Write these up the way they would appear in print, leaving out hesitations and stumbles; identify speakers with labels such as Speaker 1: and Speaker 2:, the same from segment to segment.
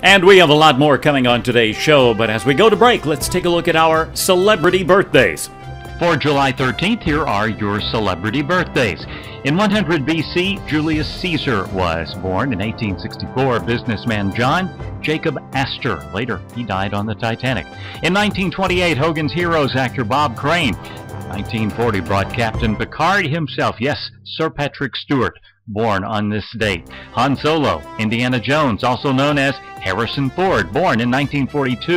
Speaker 1: And we have a lot more coming on today's show, but as we go to break, let's take a look at our celebrity birthdays.
Speaker 2: For July 13th, here are your celebrity birthdays. In 100 BC, Julius Caesar was born. In 1864, businessman John Jacob Astor. Later, he died on the Titanic. In 1928, Hogan's Heroes actor Bob Crane. 1940 brought Captain Picard himself, yes, Sir Patrick Stewart, born on this date. Han Solo, Indiana Jones, also known as Harrison Ford, born in 1942.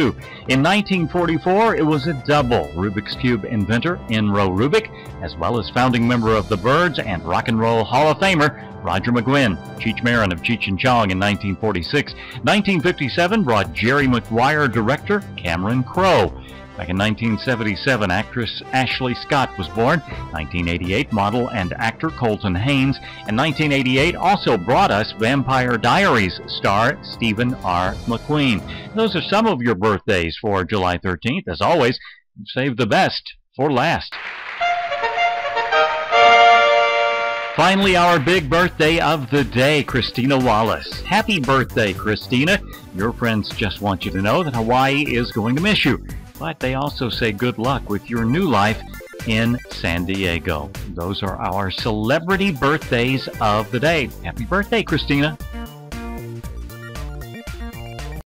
Speaker 2: In 1944, it was a double. Rubik's Cube inventor Enro Rubik, as well as founding member of the Byrds and Rock and Roll Hall of Famer Roger McGuinn. Cheech Marin of Cheech and Chong in 1946. 1957 brought Jerry Maguire director Cameron Crowe. Back in 1977, actress Ashley Scott was born. 1988, model and actor Colton Haynes. And 1988 also brought us Vampire Diaries star Stephen R. McQueen. Those are some of your birthdays for July 13th. As always, save the best for last. Finally, our big birthday of the day, Christina Wallace. Happy birthday, Christina. Your friends just want you to know that Hawaii is going to miss you. But they also say good luck with your new life in San Diego. Those are our celebrity birthdays of the day. Happy birthday, Christina.